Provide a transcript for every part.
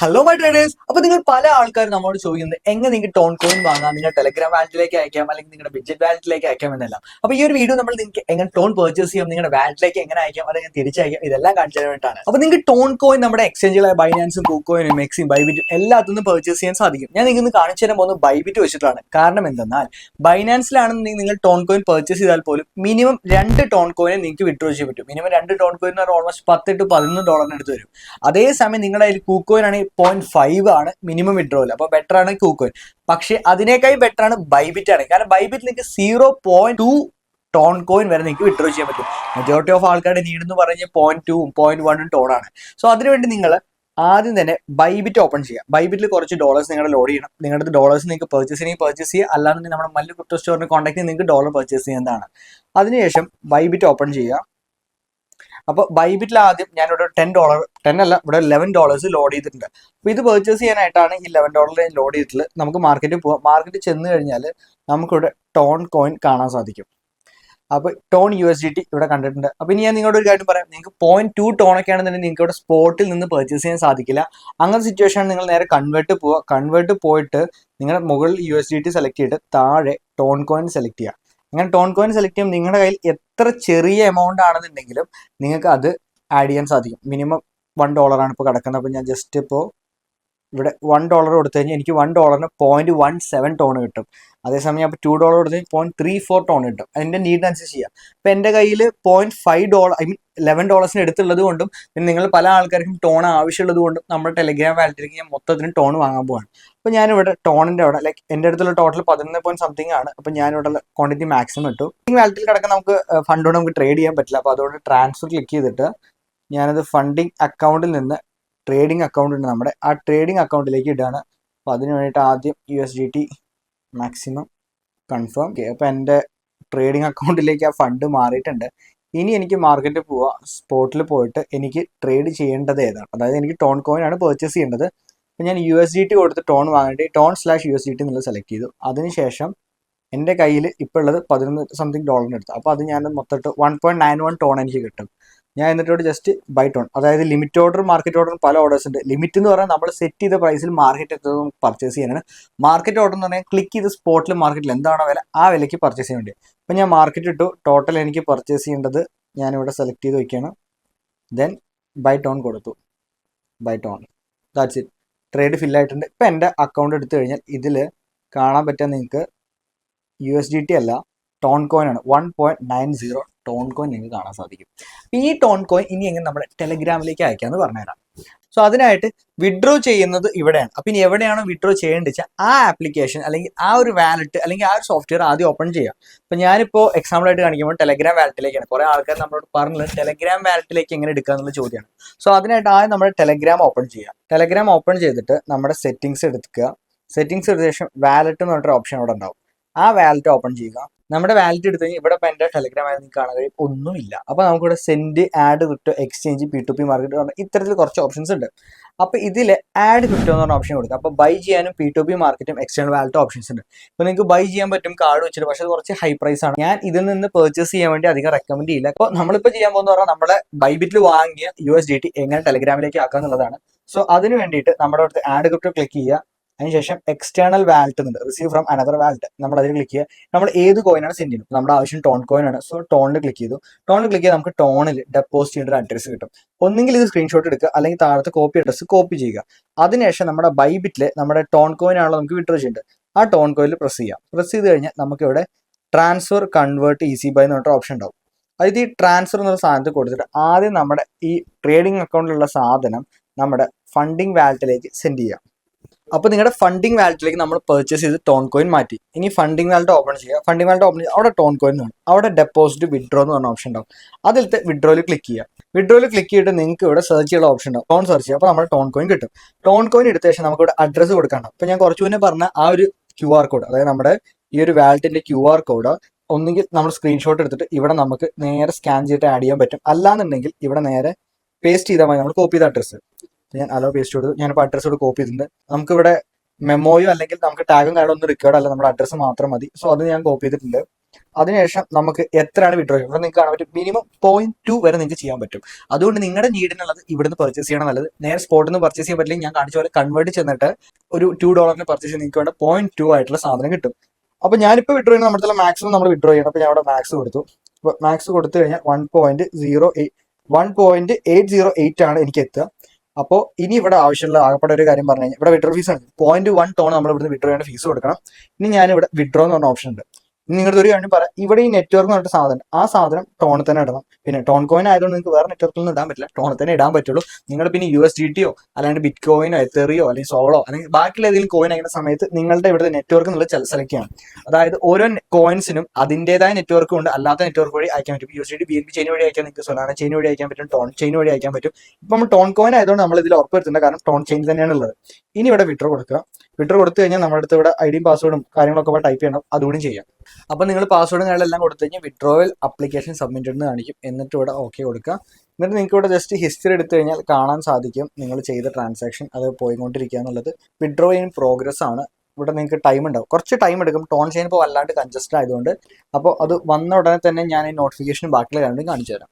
Hello my traders. അപ്പൊ നിങ്ങൾ പല ആൾക്കാരും നമ്മോട് ചോദിക്കുന്നത് എങ്ങനെ നിങ്ങൾക്ക് ടോൺ കോയിൻ വാങ്ങാം, നിങ്ങൾ ടെലഗ്രാം വാലറ്റിലേക്ക് അയക്കാം അല്ലെങ്കിൽ നിങ്ങളുടെ ബിഡ്ജറ്റ് വാലറ്റിലേക്ക് അയക്കാം എന്നെല്ലാം. അപ്പൊ ഈ ഒരു വീഡിയോ നമ്മൾ നിങ്ങൾക്ക് എങ്ങനെ ടോൺ പർച്ചേസ് ചെയ്യാം, നിങ്ങളുടെ വാലറ്റിലേക്ക് എങ്ങനെ അയക്കാം അല്ലെങ്കിൽ തിരിച്ചയക്കാം, ഇതെല്ലാം കാണിച്ചു തരാൻ വേണ്ടിയിട്ടാണ്. അപ്പൊ നിങ്ങൾക്ക് ടോൺ കോയിൻ നമ്മുടെ എക്സ്ചേഞ്ചുകളായ ബൈനാൻസും കൂക്കോയിനും മെക്സിയും ബൈബിറ്റും എല്ലാത്തുനിന്നും പർച്ചേസ് ചെയ്യാൻ സാധിക്കും. ഞാൻ നിങ്ങൾക്ക് കാണിച്ചു തരാൻ പോകുന്നത് ബൈബിറ്റ് വെച്ചിട്ടാണ്. കാരണം എന്തെന്നാൽ ബൈനാൻസിലാണെന്നുണ്ടെങ്കിൽ നിങ്ങൾ ടോൺ കോയിൻ പർച്ചേസ് ചെയ്താൽ പോലും മിനിമം 2 ടോൺ കോയിനെ നിങ്ങൾക്ക് വിഡ്രോ ചെയ്യാൻ പറ്റും. മിനിമം 2 ടോൺ കോയിൻ എന്ന് പറഞ്ഞാൽ ഓൾമോസ്റ്റ് $10 to $11 അടുത്ത് വരും. അതേസമയം നിങ്ങളുടെ കയ്യിൽ കൂക്കോയിൻ ആണെങ്കിൽ 0.5 ആണ് മിനിമം വിഡ്രോവൽ. അപ്പൊ ബെറ്റർ ആണ് കൂക്കോയിൻ. പക്ഷെ അതിനേക്കാൾ ബെറ്റർ ആണ് ബൈബിറ്റ് ആണ്. കാരണം ബൈബിറ്റ് നിങ്ങൾക്ക് 0.2 ടോൺ കോയിൻ വരെ നിങ്ങൾക്ക് വിഡ്രോ ചെയ്യാൻ പറ്റും. മെജോറിറ്റി ഓഫ് ആൾക്കാരുടെ നീഡ് എന്ന് പറഞ്ഞാൽ 0.2 0.1 ടോൺ ആണ്. സോ അതിനുവേണ്ടി നിങ്ങൾ ആദ്യം തന്നെ ബൈബിറ്റ് ഓപ്പൺ ചെയ്യുക. ബൈബിറ്റിൽ കുറച്ച് ഡോളേഴ്സ് നിങ്ങളുടെ ലോഡ് ചെയ്യണം. നിങ്ങളുടെ ഡോളേഴ്സ് നിങ്ങൾക്ക് പർച്ചേസ് ചെയ്യണമെങ്കിൽ പർച്ചേസ് ചെയ്യുക, അല്ലാന്നുണ്ടെങ്കിൽ നമ്മുടെ മല്ലു ക്രിപ്റ്റോ സ്റ്റോറിനെ കോൺടാക്ട് ചെയ്ത് നിങ്ങൾക്ക് ഡോളർ പർച്ചേസ് ചെയ്യുന്നതാണ്. അതിനുശേഷം ബൈബിറ്റ് ഓപ്പൺ ചെയ്യുക. അപ്പോൾ ബൈബിറ്റിൽ ആദ്യം ഞാനിവിടെ $10 അല്ല, ഇവിടെ $11 ലോഡ് ചെയ്തിട്ടുണ്ട്. അപ്പോൾ ഇത് പർച്ചേസ് ചെയ്യാനായിട്ടാണ് ഈ $11 ലോഡ് ചെയ്തിട്ടുള്ളത്. നമുക്ക് മാർക്കറ്റിൽ പോവാം. മാർക്കറ്റിൽ ചെന്ന് കഴിഞ്ഞാൽ നമുക്കിവിടെ ടോൺ കോയിൻ കാണാൻ സാധിക്കും. അപ്പോൾ ടോൺ USDT ഇവിടെ കണ്ടിട്ടുണ്ട്. അപ്പോൾ ഇനി ഞാൻ നിങ്ങളോട് ഒരു കാര്യം പറയാം. നിങ്ങൾക്ക് 0.2 ടോൺ ഒക്കെ ആണെന്നുണ്ടെങ്കിൽ നിങ്ങൾക്ക് ഇവിടെ സ്പോട്ടിൽ നിന്ന് പർച്ചേസ് ചെയ്യാൻ സാധിക്കില്ല. അങ്ങനത്തെ സിറ്റുവേഷൻ നിങ്ങൾ നേരെ കൺവേർട്ട് പോവുക. കൺവേർട്ട് പോയിട്ട് നിങ്ങളുടെ മുകളിൽ USDT സെലക്ട് ചെയ്തിട്ട് താഴെ ടോൺ കോയിൻ സെലക്ട് ചെയ്യുക. അങ്ങനെ ടോൺ കോയിൻ സെലക്ട് ചെയ്യുമ്പോൾ നിങ്ങളുടെ കയ്യിൽ എത്ര ചെറിയ എമൗണ്ട് ആണെന്നുണ്ടെങ്കിലും നിങ്ങൾക്ക് അത് ആഡ് ചെയ്യാൻ സാധിക്കും. മിനിമം $1 ആണ് ഇപ്പോൾ കിടക്കുന്നത്. അപ്പോൾ ഞാൻ ജസ്റ്റ് ഇപ്പോൾ ഇവിടെ $1 കൊടുത്തു കഴിഞ്ഞാൽ എനിക്ക് $1 0.17 ടോൺ കിട്ടും. അതേസമയം അപ്പോൾ $2 കൊടുത്തു കഴിഞ്ഞാൽ 0.34 ടോൺ കിട്ടും. അതിൻ്റെ നീഡിനനുസരിച്ച് ചെയ്യാം. ഇപ്പം എൻ്റെ കയ്യിൽ $0.5 ഐ മീൻ $11 എടുത്തുള്ളത് കൊണ്ടും പിന്നെ നിങ്ങൾ പല ആൾക്കാർക്കും ടോൺ ആവശ്യമുള്ളത് കൊണ്ടും നമ്മുടെ ടെലഗ്രാം വാലറ്റിലേക്ക് ഞാൻ മൊത്തത്തിന് ടോൺ വാങ്ങാൻ പോവാണ്. അപ്പോൾ ഞാനിവിടെ ടോണിൻ്റെ അവിടെ ലൈക്ക് എൻ്റെ അടുത്തുള്ള ടോട്ടൽ 11 പോയിന്റ് സംതിങ് ആണ്. അപ്പോൾ ഞാനിവിടെ ക്വാണ്ടിറ്റി മാക്സിമം ഇട്ടു. ഈ വാലറ്റിൽ കിടക്കാൻ നമുക്ക് ഫണ്ട് കൊണ്ട് നമുക്ക് ട്രേഡ് ചെയ്യാൻ പറ്റില്ല. അപ്പോൾ അതുകൊണ്ട് ട്രാൻസ്ഫർ ക്ലിക്ക് ചെയ്തിട്ട് ഞാനത് ഫണ്ടിങ് അക്കൗണ്ടിൽ നിന്ന് ട്രേഡിംഗ് അക്കൗണ്ട് ഉണ്ട് നമ്മുടെ, ആ ട്രേഡിംഗ് അക്കൗണ്ടിലേക്ക് ഇടുകയാണ്. അപ്പോൾ അതിന് വേണ്ടിയിട്ട് ആദ്യം USDT മാക്സിമം കൺഫേം. ഓക്കെ, അപ്പോൾ എൻ്റെ ട്രേഡിംഗ് അക്കൗണ്ടിലേക്ക് ആ ഫണ്ട് മാറിയിട്ടുണ്ട്. ഇനി എനിക്ക് മാർക്കറ്റിൽ പോവാം. സ്പോട്ടിൽ പോയിട്ട് എനിക്ക് ട്രേഡ് ചെയ്യേണ്ടത് ഏതാണ്, അതായത് എനിക്ക് ടോൺ കോയിൻ ആണ് പർച്ചേസ് ചെയ്യേണ്ടത്. അപ്പോൾ ഞാൻ USDT കൊടുത്ത് ടോൺ വാങ്ങേണ്ടി ടോൺ/USDT എന്നുള്ളത് സെലക്ട് ചെയ്തു. അതിനുശേഷം എൻ്റെ കയ്യിൽ ഇപ്പോൾ ഉള്ളത് $11 സംതിങ് എടുത്തു. അപ്പോൾ അത് ഞാൻ മൊത്തം 1.91 ടോൺ എനിക്ക് കിട്ടും. ഞാൻ എന്നിട്ടോട് ജസ്റ്റ് ബൈ ടോൺ, അതായത് ലിമിറ്റ് ഓർഡർ മാർക്കറ്റ് ഓർഡർ പല ഓർഡേഴ്സ് ഉണ്ട്. ലിമിറ്റ് എന്ന് പറഞ്ഞാൽ നമ്മൾ സെറ്റ് ചെയ്ത പ്രൈസിൽ മാർക്കറ്റ് എത്തുന്നത് പർച്ചേസ് ചെയ്യാനാണ്. മാർക്കറ്റ് ഓർഡർ എന്ന് പറഞ്ഞാൽ ക്ലിക്ക് ചെയ്ത് സ്പോട്ടിൽ മാർക്കറ്റിൽ എന്താണോ വില ആ വിലയ്ക്ക് പർച്ചേസ് ചെയ്യാൻ വേണ്ടി. അപ്പോൾ ഞാൻ മാർക്കറ്റ് ഇട്ടു. ടോട്ടൽ എനിക്ക് പർച്ചേസ് ചെയ്യേണ്ടത് ഞാനിവിടെ സെലക്ട് ചെയ്ത് വയ്ക്കുകയാണ്. ദെൻ ബൈ ടോൺ കൊടുത്തു. Button, that's it. Trade ഫില്ലായിട്ടുണ്ട്. ഇപ്പം എൻ്റെ അക്കൗണ്ട് എടുത്തു കഴിഞ്ഞാൽ ഇതിൽ കാണാൻ പറ്റുക നിങ്ങൾക്ക് USDT അല്ല ടോൺ കോയിൻ ആണ്. 1.90 ടോൺ കോയിൻ നിങ്ങൾക്ക് കാണാൻ സാധിക്കും. ഈ ടോൺ കോയിൻ ഇനി എങ്ങനെ നമ്മുടെ ടെലഗ്രാമിലേക്ക് അയക്കാമെന്ന് പറഞ്ഞുതരാം. സോ അതിനായിട്ട് വിഡ്രോ ചെയ്യുന്നത് ഇവിടെയാണ്. അപ്പം ഇനി എവിടെയാണോ വിഡ്രോ ചെയ്യേണ്ടത് വെച്ചാൽ ആ ആപ്ലിക്കേഷൻ അല്ലെങ്കിൽ ആ ഒരു വാലറ്റ് അല്ലെങ്കിൽ ആ ഒരു സോഫ്റ്റ്വെയർ ആദ്യം ഓപ്പൺ ചെയ്യാം. അപ്പം ഞാനിപ്പോൾ എക്സാമ്പിളായിട്ട് കാണിക്കുമ്പോൾ ടെലഗ്രാം വാലറ്റിലേക്കാണ്. കുറേ ആൾക്കാർ നമ്മളോട് പറഞ്ഞത് ടെലഗ്രാം വാലറ്റിലേക്ക് എങ്ങനെ എടുക്കുക എന്നുള്ള ചോദ്യമാണ്. സോ അതിനായിട്ട് ആദ്യം നമ്മുടെ ടെലഗ്രാം ഓപ്പൺ ചെയ്യാം. ടെലഗ്രാം ഓപ്പൺ ചെയ്തിട്ട് നമ്മുടെ സെറ്റിങ്സ് എടുക്കുക. സെറ്റിങ്സ് എടുത്ത ശേഷം വാലറ്റ് എന്ന് പറഞ്ഞിട്ടൊരു ഓപ്ഷൻ അവിടെ ഉണ്ടാവും. ആ വാലറ്റ് ഓപ്പൺ ചെയ്യുക. നമ്മുടെ വാലറ്റ് എടുത്ത് കഴിഞ്ഞാൽ ഇവിടെ ഇപ്പോൾ എൻ്റെ ടെലഗ്രാം ആയി നിങ്ങൾക്ക് കാണാൻ കഴിയും ഒന്നുമില്ല. അപ്പോൾ നമുക്കിവിടെ send, add crypto, exchange, P2P market പറഞ്ഞാൽ ഇത്തരത്തിൽ കുറച്ച് ഓപ്ഷൻസ് ഉണ്ട്. അപ്പോൾ ഇതിൽ ആഡ് ക്രിപ്റ്റോ എന്ന് പറഞ്ഞ ഓപ്ഷൻ കൊടുക്കുക. അപ്പോൾ ബൈ ചെയ്യാനും P2P മാർക്കറ്റും എക്സ്റ്റേണൽ വാലറ്റ് ഓപ്ഷൻസ് ഉണ്ട്. അപ്പോൾ നിങ്ങൾക്ക് ബൈ ചെയ്യാൻ പറ്റും കാർഡ് വെച്ചിട്ട്, പക്ഷേ അത് കുറച്ച് ഹൈ പ്രൈസ് ആണ്. ഞാൻ ഇതിൽ നിന്ന് പർച്ചേസ് ചെയ്യാൻ വേണ്ടി അധികം റെക്കമെൻഡ് ചെയ്യില്ല. അപ്പോൾ നമ്മളിപ്പോൾ ചെയ്യാൻ പോകുന്ന പറഞ്ഞാൽ നമ്മുടെ ബൈബിറ്റിൽ വാങ്ങിയ USDT എങ്ങനെ ടെലഗ്രാമിലേക്ക് ആക്കുക എന്നുള്ളതാണ്. സോ അതിന് വേണ്ടിയിട്ട് നമ്മുടെ അടുത്ത് ആഡ് ക്രിപ്റ്റോ ക്ലിക്ക് ചെയ്യുക. അതിനുശേഷം എക്സ്റ്റേണൽ വാലറ്റ് ഉണ്ട്, റിസീവ് ഫ്രം അനദർ വാലറ്റ്. നമ്മൾ അതിൽ ക്ലിക്ക് ചെയ്യുക. നമ്മൾ ഏത് കോയിനാണ് സെൻഡ് ചെയ്യുന്നത്, നമ്മുടെ ആവശ്യം ടോൺ കോയിൻ ആണ്. സോ ടോണിൽ ക്ലിക്ക് ചെയ്തു. ടോണിൽ ക്ലിക്ക് ചെയ്താൽ നമുക്ക് ടോണിൽ ഡെപ്പോസിറ്റ് ചെയ്യേണ്ട ഒരു അഡ്രസ്സ് കിട്ടും. ഒന്നെങ്കിൽ ഇത് സ്ക്രീൻഷോട്ട് എടുക്കുക, അല്ലെങ്കിൽ താഴത്തെ കോപ്പി അഡ്രസ്സ് കോപ്പി ചെയ്യുക. അതിനുശേഷം നമ്മുടെ ബൈബിറ്റിൽ നമ്മുടെ ടോൺ കോയിൻ ആണല്ലോ നമുക്ക് വിഡ്രോ ചെയ്യേണ്ടത്, ആ ടോൺ കോയിനിൽ പ്രസ് ചെയ്യാം. പ്രസ് ചെയ്ത് കഴിഞ്ഞാൽ നമുക്ക് ഇവിടെ ട്രാൻസ്ഫർ കൺവേർട്ട് ഈസി ബൈ എന്ന് പറഞ്ഞിട്ട് ഓപ്ഷൻ ഉണ്ടാവും. അതായത് ഈ ട്രാൻസ്ഫർ എന്നുള്ള സാധനത്തിൽ കൊടുത്തിട്ട് ആദ്യം നമ്മുടെ ഈ ട്രേഡിംഗ് അക്കൗണ്ടിലുള്ള സാധനം നമ്മുടെ ഫണ്ടിങ് വാലറ്റിലേക്ക് സെൻഡ് ചെയ്യാം. അപ്പോൾ നിങ്ങളുടെ ഫണ്ടിങ് വാലറ്റിലേക്ക് നമ്മൾ പർച്ചേസ് ചെയ്ത് ടോൺ കോയിൻ മാറ്റി. ഇനി ഫണ്ടിങ് വാലറ്റ് ഓപ്പൺ ചെയ്യുക. ഫണ്ടിങ് വാലറ്റ് ഓപ്പൺ ചെയ്യുക. അവിടെ ടോൺ കോയിൻ ആണ്. അവിടെ ഡെപ്പോസിറ്റ്, വിഡ്രോ എന്ന് പറഞ്ഞ ഓപ്ഷൻ ഉണ്ടാവും. അതിലത്തെ വിഡ്രോയിൽ ക്ലിക്ക് ചെയ്യുക. വിഡ്രോയിൽ ക്ലിക്ക് ചെയ്തിട്ട് നിങ്ങൾക്ക് ഇവിടെ സെർച്ച് ചെയ്യാനുള്ള ഓപ്ഷൻ ഉണ്ടാവും. ടോൺ സെർച്ച് ചെയ്യുക. അപ്പോൾ നമ്മുടെ ടോൺ കോയിൻ കിട്ടും. ടോൺ കോയിൻ എടുത്ത ശേഷം നമുക്ക് ഇവിടെ അഡ്രസ്സ് കൊടുക്കാനുണ്ടാവും. അപ്പോൾ ഞാൻ കുറച്ച് മുന്നേ പറഞ്ഞ ആ ഒരു QR കോഡ്, അതായത് നമ്മുടെ ഈ ഒരു വാലറ്റിന്റെ QR കോഡ് ഒന്നുകിൽ നമ്മൾ സ്ക്രീൻഷോട്ട് എടുത്തിട്ട് ഇവിടെ നമുക്ക് നേരെ സ്കാൻ ചെയ്തിട്ട് ആഡ് ചെയ്യാൻ പറ്റും. അല്ലാന്നുണ്ടെങ്കിൽ ഇവിടെ നേരെ പേസ്റ്റ് ചെയ്താൽ മതി. നമ്മൾ കോപ്പി ചെയ്ത അഡ്രസ്സ് ഞാൻ അലോ പേസ്റ്റ് കൊടുത്തു. ഞാനിപ്പോൾ അഡ്രസ്സ് കൂടെ കോപ്പി ചെയ്തിട്ടുണ്ട്. നമുക്കിവിടെ മെമ്മോയോ അല്ലെങ്കിൽ നമുക്ക് ടാഗും കാര്യമൊന്നും റിക്വയർഡ് അല്ല, നമ്മുടെ അഡ്രസ്സ് മാത്രം മതി. സോ അത് ഞാൻ കോപ്പി ചെയ്തിട്ടുണ്ട്. അതിനുശേഷം നമുക്ക് എത്രയാണ് വിഡ്രോ ചെയ്യുന്നത് ഇവിടെ നിങ്ങൾക്ക് കാണാൻ പറ്റും മിനിമം 0.2 വരെ നിങ്ങൾക്ക് ചെയ്യാൻ പറ്റും. അതുകൊണ്ട് നിങ്ങളുടെ നീഡിനുള്ളത് ഇവിടുന്ന് പർച്ചേസ് ചെയ്യണം നല്ലത്. നേരെ സ്പോട്ടിൽ നിന്ന് പർച്ചേസ് ചെയ്യാൻ പറ്റില്ലെങ്കിൽ ഞാൻ കാണിച്ച പോലെ കൺവേർട്ട് ചെന്നിട്ട് ഒരു $2 പർച്ചേസ് ചെയ്ത് നിങ്ങൾക്ക് വേണ്ട 0.2 ആയിട്ടുള്ള സാധനം കിട്ടും. അപ്പൊ ഞാനിപ്പോൾ വിഡ്രോ ചെയ്യുന്ന നമ്മുടെ മാക്സിമം നമ്മൾ വിഡ്രോ ചെയ്യണം. അപ്പൊ ഞാൻ അവിടെ മാക്സ് കൊടുത്തു. മാക്സ് കൊടുത്തു കഴിഞ്ഞാൽ 1.808 ആണ് എനിക്ക് എത്തുക. അപ്പോൾ ഇനി ഇവിടെ ആവശ്യമുള്ള ആകപ്പെട്ട ഒരു കാര്യം പറഞ്ഞു കഴിഞ്ഞാൽ ഇവിടെ വിഡ്രോ ഫീസ് ആണ് 0.1 ടോൺ നമ്മൾ ഇവിടുന്ന് വിഡ്രോ ചെയ്യേണ്ട ഫീസ് കൊടുക്കണം. ഇനി ഞാനിവിടെ വിഡ്രോ എന്ന് പറഞ്ഞ ഓപ്ഷൻ ഉണ്ട്. നിങ്ങളുടെ ഒരു കാര്യം പറയാം, ഇവിടെ ഈ നെറ്റ്വർക്ക് എന്ന് പറഞ്ഞിട്ട് സാധനം ആ സാധനം ടോണിൽ തന്നെ ഇടണം. പിന്നെ ടോൺ കോയിൻ ആയതുകൊണ്ട് നിങ്ങൾക്ക് വേറെ നെറ്റ്വർക്കിൽ ഒന്നും ഇടാൻ പറ്റില്ല, ടോണിൽ തന്നെ ഇടാൻ പറ്റുള്ളൂ. നിങ്ങൾ പിന്നെ USDT അല്ലാണ്ട് ബിറ്റ് കോയിനോ എത്തറിയോ അല്ലെങ്കിൽ സോളോ അല്ലെങ്കിൽ ബാക്കിയുള്ള ഏതെങ്കിലും കോയിൻ അയക്കുന്ന സമയത്ത് നിങ്ങളുടെ ഇവിടുത്തെ നെറ്റ്വർക്ക് എന്നുള്ളത് സെലക്ട് ചെയ്യണം. അതായത് ഓരോ കോയിൻസിനും അതിൻ്റെതായ നെറ്റ്വർക്കും ഉണ്ട്, അല്ലാത്ത നെറ്റ്വർക്ക് വഴി അയക്കാൻ പറ്റും. USDT BNB ചെയിൻ വഴി അയക്കാൻ നിങ്ങൾക്ക് സൊലാന ചെയിൻ വഴി അയക്കാൻ പറ്റും, ടോൺ ചെയിൻ വഴി അയക്കാൻ പറ്റും. ഇപ്പം നമ്മൾ ടോൺ കോയിൻ ആയതുകൊണ്ട് നമ്മൾ ഇതിൽ ഉറപ്പുവരുത്തേണ്ട, കാരണം ടോൺ ചെയിൻ തന്നെയാണ് ഉള്ളത്. ഇനി ഇവിടെ വിഡ്രോ കൊടുക്കുക. വിഡ്രോ കൊടുത്തു കഴിഞ്ഞാൽ നമ്മുടെ അടുത്ത് ഇവിടെ ഐഡിയും പാസ്വേഡും കാര്യങ്ങളൊക്കെ ടൈപ്പ് ചെയ്യണം, അതുകൂടി ചെയ്യാം. അപ്പൊ നിങ്ങൾ പാസ്വേഡും കാര്യങ്ങളെല്ലാം കൊടുത്തു കഴിഞ്ഞാൽ വിഡ്രോവൽ അപ്ലിക്കേഷൻ സബ്മിറ്റഡ് എന്ന് കാണിക്കും. എന്നിട്ട് ഇവിടെ ഓക്കെ കൊടുക്കുക. എന്നിട്ട് നിങ്ങൾക്ക് ഇവിടെ ജസ്റ്റ് ഹിസ്റ്ററി എടുത്തു കഴിഞ്ഞാൽ കാണാൻ സാധിക്കും നിങ്ങൾ ചെയ്ത ട്രാൻസാക്ഷൻ അത് പോയിക്കൊണ്ടിരിക്കുക എന്നുള്ളത്. വിഡ്രോ ഇൻ പ്രോഗ്രസ് ആണ്. ഇവിടെ നിങ്ങൾക്ക് ടൈം ഉണ്ടാവും, കുറച്ച് ടൈം എടുക്കും. ടോൺ ചെയിൻ ഇപ്പോൾ വല്ലാണ്ട് കൺജസ്റ്റഡ് ആയതുകൊണ്ട്. അപ്പോൾ അത് വന്ന ഉടനെ തന്നെ ഞാൻ ഈ നോട്ടിഫിക്കേഷനും ബാക്കിയുള്ള രണ്ടും കാണിച്ചു തരാം.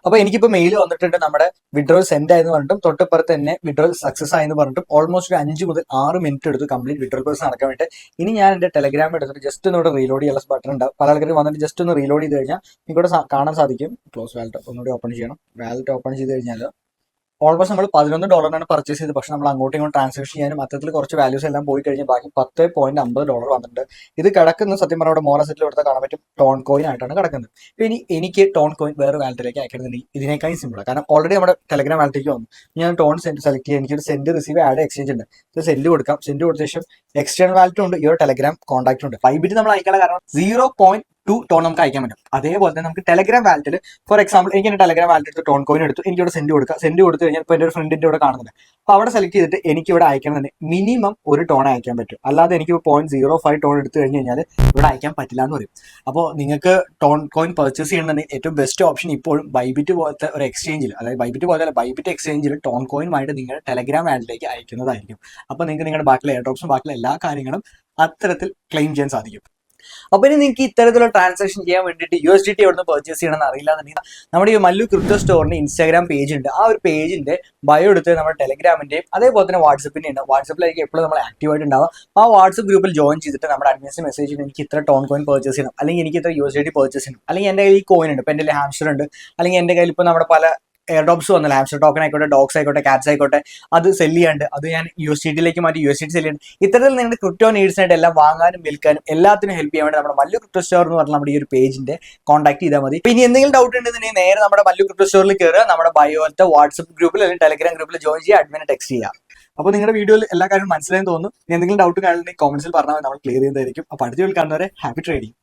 അപ്പൊ എനിക്കിപ്പോൾ മെയിൽ വന്നിട്ടുണ്ട്, നമ്മുടെ വിഡ്രോൽ സെൻഡ് ആയെന്ന് പറഞ്ഞിട്ടും തൊട്ടപ്പുറത്ത് തന്നെ വിഡ്രോൽ സക്സസ് ആയെന്ന് പറഞ്ഞിട്ടും ഓൾമോസ്റ്റ് ഒരു 5 മുതൽ 6 മിനിറ്റ് എടുത്ത് കംപ്ലീറ്റ് വിഡ്രോൽ പ്രോസസ് നടക്കാൻ വേണ്ടി. ഇനി ഞാൻ എന്റെ ടെലഗ്രാം എടുത്തിട്ട് ജസ്റ്റ് ഒന്ന് ഇവിടെ റീലോഡ് ചെയ്യാനുള്ള ബട്ടൺ ഉണ്ടാവും. പല ആൾക്കാരും വന്നിട്ട് ജസ്റ്റ് ഒന്ന് റീലോഡ് ചെയ്ത് കഴിഞ്ഞാൽ നിങ്ങൾക്കിവിടെ കാണാൻ സാധിക്കും. ക്ലോസ് വാലറ്റ് ഒന്നുകൂടി ഓപ്പൺ ചെയ്യണം. വാലറ്റ് ഓപ്പൺ ചെയ്ത് കഴിഞ്ഞാൽ ഓൾമോസ്റ്റ് നമ്മൾ $11 പർച്ചേസ് ചെയ്ത്, പക്ഷെ നമ്മൾ അങ്ങോട്ടും ഇങ്ങോട്ടും ട്രാൻസാക്ഷൻ ചെയ്യാനും അത്തരത്തിൽ കുറച്ച് വാല്യൂസ് എല്ലാം പോയി കഴിഞ്ഞാൽ ബാക്കി $10.50 വന്നിട്ടുണ്ട്. ഇത് കിടക്കുന്ന സത്യം പറഞ്ഞാൽ അവിടെ മോറസെറ്റിൽ എടുത്താൽ കാണാൻ പറ്റും ടോൺ കോയിൻ ആയിട്ടാണ് കിടക്കുന്നത്. ഇപ്പൊ ഇനി എനിക്ക് ടോൺ കോയിൻ വേറെ വാലറ്റിലേക്ക് അയക്കണമെന്നുണ്ടെങ്കിൽ ഇതിനേക്കാൾ സിമ്പിളാണ്, കാരണം ഓൾറെഡി നമ്മുടെ ടെലഗ്രാം വാലറ്റിലേക്ക് വന്നു. ഞാൻ ടോൺ സെലക്ട് ചെയ്യാൻ എനിക്കൊരു സെൻഡ് റിസീവ് ആഡ് എക്സ്ചേഞ്ച് ഉണ്ട്. ഇത് സെൻഡ് കൊടുക്കാം. സെൻഡ് കൊടുത്ത ശേഷം എക്സ്റ്റേണൽ വാലറ്റും ഉണ്ട്, ഈ ഒരു ടെലഗ്രാം കോൺടാക്റ്റും ഉണ്ട്. ബൈബിറ്റ് നമ്മൾ അയക്കാനുള്ള കാരണം 0.2 ടോൺ നമുക്ക് അയക്കാൻ പറ്റും. അതേപോലെ തന്നെ നമുക്ക് ടെലഗ്രാം വാലറ്റിൽ ഫോർ എക്സാമ്പിൾ എനിക്ക് എന്റെ ടെലഗ്രാം വാലറ്റ് എടുത്ത് ടോൺ കോയിൻ എടുത്തു, എനിക്ക് ഇവിടെ സെൻഡ് കൊടുക്കുക. സെൻഡ് കൊടുത്തു കഴിഞ്ഞാൽ ഇപ്പോൾ എൻ്റെ ഒരു ഫ്രണ്ടിന്റെ ഇവിടെ കാണുന്നുണ്ട്. അപ്പോൾ അവിടെ സെലക്ട് ചെയ്തിട്ട് എനിക്ക് ഇവിടെ അയക്കണമെന്ന് മിനിമം ഒരു ടോൺ അയക്കാൻ പറ്റും. അല്ലാതെ എനിക്ക് 0.05 ടോൺ എടുത്തു കഴിഞ്ഞ് കഴിഞ്ഞാൽ ഇവിടെ അയക്കാൻ പറ്റില്ല എന്ന് പറയും. അപ്പോൾ നിങ്ങൾക്ക് ടോൺ കോയിൻ പർച്ചേസ് ചെയ്യണമെന്നുണ്ടെങ്കിൽ ഏറ്റവും ബെസ്റ്റ് ഓപ്ഷൻ ഇപ്പോഴും ബൈബിറ്റ് പോലത്തെ ഒരു എക്സ്ചേഞ്ചിൽ, അതായത് ബൈബിറ്റ് പോലത്തെ ബൈബിറ്റ് എക്സ്ചേഞ്ചിൽ ടോൺ കോയിനുമായിട്ട് നിങ്ങളുടെ ടെലഗ്രാം വാലറ്റിലേക്ക് അയക്കുന്നതായിരിക്കും. അപ്പോൾ നിങ്ങൾക്ക് നിങ്ങളുടെ ബാക്കിയുള്ള എയർ ഡ്രോപ്സും ബാക്കിയുള്ള എല്ലാ കാര്യങ്ങളും അത്തരത്തിൽ ക്ലെയിം ചെയ്യാൻ സാധിക്കും. അപ്പൊ ഇനി നിങ്ങൾക്ക് ഇത്തരത്തിലുള്ള ട്രാൻസാക്ഷൻ ചെയ്യാൻ വേണ്ടിയിട്ട് USDT എവിടെ പർച്ചേസ് ചെയ്യണമെന്ന് അറിയില്ല എന്നുണ്ടെങ്കിൽ നമ്മുടെ ഈ മല്ലു ക്രിപ്റ്റോ സ്റ്റോറിന് ഇൻസ്റ്റാഗ്രാം പേജ് ഉണ്ട്. ആ ഒരു പേജിന്റെ ബയോ എടുത്ത് നമ്മുടെ ടെലഗ്രാമിന്റെയും അതേപോലെ തന്നെ വാട്സപ്പിന്റെ ഉണ്ട്. വാട്സപ്പിലേക്ക് എപ്പോഴും നമ്മൾ ആക്റ്റീവ് ആയിട്ട് ഉണ്ടാവും. ആ വാട്സപ്പ് ഗ്രൂപ്പിൽ ജോയിൻ ചെയ്തിട്ട് നമ്മുടെ അഡ്മിൻസ് മെസ്സേജ് ചെയ്ത് എനിക്ക് ഇത്ര ടോൺ കോയിൻ പർച്ചേസ് ചെയ്യണം, അല്ലെങ്കിൽ എനിക്ക് ഇത്ര USDT പർച്ചേസ് ചെയ്യണം, അല്ലെങ്കിൽ എൻ്റെ കയ്യിൽ ഈ കോയിൻ ഉണ്ട്, ഇപ്പൊ എൻ്റെ ഹാംസ്റ്റർ ഉണ്ട്, അല്ലെങ്കിൽ എൻ്റെ കയ്യിൽ ഇപ്പോൾ നമ്മുടെ പല എയർ ഡ്രോപ്സ് വന്നല്ലോ, ഹാംസ്റ്റർ ടോക്കൺ ആയിക്കോട്ടെ, ഡോഗ്സ് ആയിക്കോട്ടെ, കാറ്റ്സ് ആയിക്കോട്ടെ, അത് സെല് ചെയ്യാണ്ട് അത് ഞാൻ USDT മാറ്റി USDT സെല് ചെയ്യുന്നുണ്ട്. ഇത്തരത്തിൽ നിങ്ങളുടെ ക്രിപ്റ്റോ നീഡ്സിനായിട്ട് എല്ലാം വാങ്ങാനും വിൽക്കാനും എല്ലാത്തിനും ഹെൽപ്പ് ചെയ്യാൻ വേണ്ടി നമ്മുടെ മല്ലു ക്രിപ്റ്റോ സ്റ്റോർ എന്ന് പറഞ്ഞാൽ നമ്മുടെ ഈ ഒരു പേജിന്റെ കോൺടാക്ട് ചെയ്താൽ മതി. ഇനി എന്തെങ്കിലും ഡൗട്ട് ഉണ്ടെന്നുണ്ടെങ്കിൽ നേരെ നമ്മുടെ മല്ലു ക്രിപ്റ്റോ സ്റ്റോറിൽ കയറുക, നമ്മുടെ ബയോത്തെ വാട്സപ്പ് ഗ്രൂപ്പിൽ അല്ലെങ്കിൽ ടെലഗ്രാം ഗ്രൂപ്പിൽ ജോയിൻ ചെയ്യുക, അഡ്മിനെ ടെക്സ്റ്റ് ചെയ്യുക. അപ്പോൾ നിങ്ങളുടെ വീഡിയോയിൽ എല്ലാ കാര്യവും മനസ്സിലായെന്ന് തോന്നുന്നു. എന്തെങ്കിലും ഡൗട്ട് കാണുന്നുണ്ടെങ്കിൽ കോമന്റ്സിൽ പറഞ്ഞാൽ നമ്മൾ ക്ലിയർ ചെയ്യുന്നതായിരിക്കും. അപ്പോൾ അടുത്ത വീഡിയോയിൽ കാണുന്നവരെ ഹാപ്പി ട്രേഡിംഗ്.